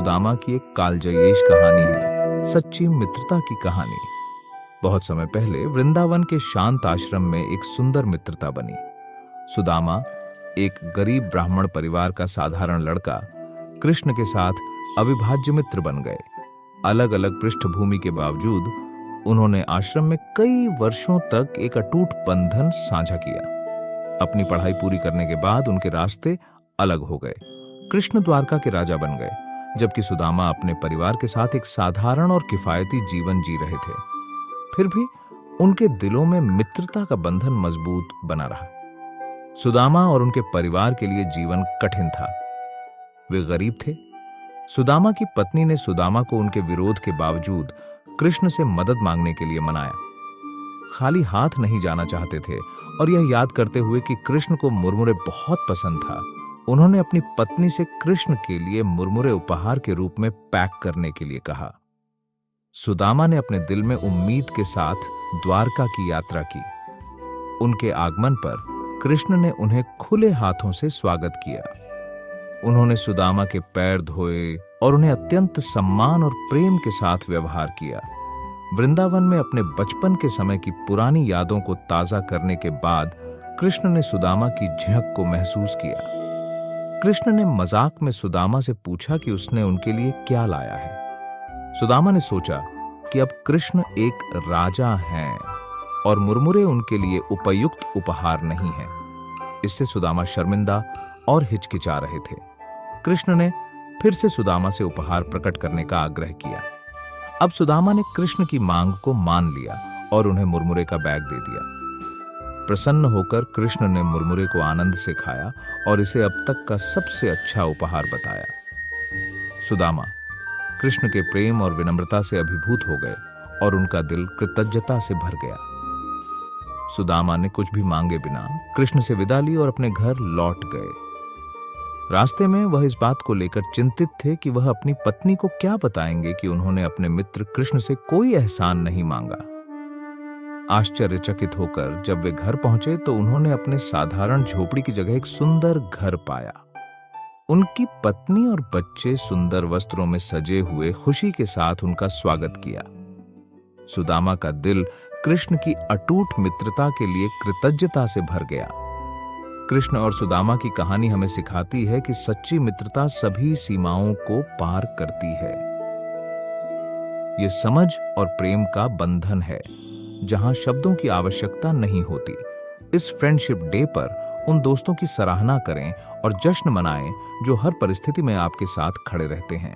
सुदामा की एक कालजयीश कहानी है, सच्ची मित्रता की कहानी। बहुत समय पहले वृंदावन के शांत आश्रम में एक सुंदर मित्रता बनी। सुदामा एक गरीब ब्राह्मण परिवार का साधारण लड़का कृष्ण के साथ अविभाज्य मित्र बन गए। अलग अलग पृष्ठभूमि के बावजूद उन्होंने आश्रम में कई वर्षों तक एक अटूट बंधन साझा किया। अपनी पढ़ाई पूरी करने के बाद उनके रास्ते अलग हो गए। कृष्ण द्वारका के राजा बन गए, जबकि सुदामा अपने परिवार के साथ एक साधारण और किफायती जीवन जी रहे थे। फिर भी उनके दिलों में मित्रता का बंधन मजबूत बना रहा। सुदामा और उनके परिवार के लिए जीवन कठिन था। वे गरीब थे। सुदामा की पत्नी ने सुदामा को उनके विरोध के बावजूद कृष्ण से मदद मांगने के लिए मनाया। खाली हाथ नहीं जाना चाहते थे और यह याद करते हुए कि कृष्ण को मुरमुरे बहुत पसंद था, उन्होंने अपनी पत्नी से कृष्ण के लिए मुरमुरे उपहार के रूप में पैक करने के लिए कहा। सुदामा ने अपने दिल में उम्मीद के साथ द्वारका की यात्रा की। उनके आगमन पर कृष्ण ने उन्हें खुले हाथों से स्वागत किया। उन्होंने सुदामा के पैर धोए और उन्हें अत्यंत सम्मान और प्रेम के साथ व्यवहार किया। वृंदावन में अपने बचपन के समय की पुरानी यादों को ताजा करने के बाद कृष्ण ने सुदामा की झिझक को महसूस किया। कृष्ण ने मजाक में सुदामा से पूछा कि उसने उनके लिए क्या लाया है। सुदामा ने सोचा कि अब कृष्ण एक राजा हैं और मुरमुरे उनके लिए उपयुक्त उपहार नहीं है। इससे सुदामा शर्मिंदा और हिचकिचा रहे थे। कृष्ण ने फिर से सुदामा से उपहार प्रकट करने का आग्रह किया। अब सुदामा ने कृष्ण की मांग को मान लिया और उन्हें मुरमुरे का बैग दे दिया। प्रसन्न होकर कृष्ण ने मुरमुरे को आनंद से खाया और इसे अब तक का सबसे अच्छा उपहार बताया। सुदामा कृष्ण के प्रेम और विनम्रता से अभिभूत हो गए और उनका दिल कृतज्ञता से भर गया। सुदामा ने कुछ भी मांगे बिना कृष्ण से विदा ली और अपने घर लौट गए। रास्ते में वह इस बात को लेकर चिंतित थे कि वह अपनी पत्नी को क्या बताएंगे कि उन्होंने अपने मित्र कृष्ण से कोई एहसान नहीं मांगा। आश्चर्यचकित होकर जब वे घर पहुंचे तो उन्होंने अपने साधारण झोपड़ी की जगह एक सुंदर घर पाया। उनकी पत्नी और बच्चे सुंदर वस्त्रों में सजे हुए खुशी के साथ उनका स्वागत किया। सुदामा का दिल कृष्ण की अटूट मित्रता के लिए कृतज्ञता से भर गया। कृष्ण और सुदामा की कहानी हमें सिखाती है कि सच्ची मित्रता सभी सीमाओं को पार करती है। ये समझ और प्रेम का बंधन है, जहां शब्दों की आवश्यकता नहीं होती। इस फ्रेंडशिप डे पर उन दोस्तों की सराहना करें और जश्न मनाएं जो हर परिस्थिति में आपके साथ खड़े रहते हैं।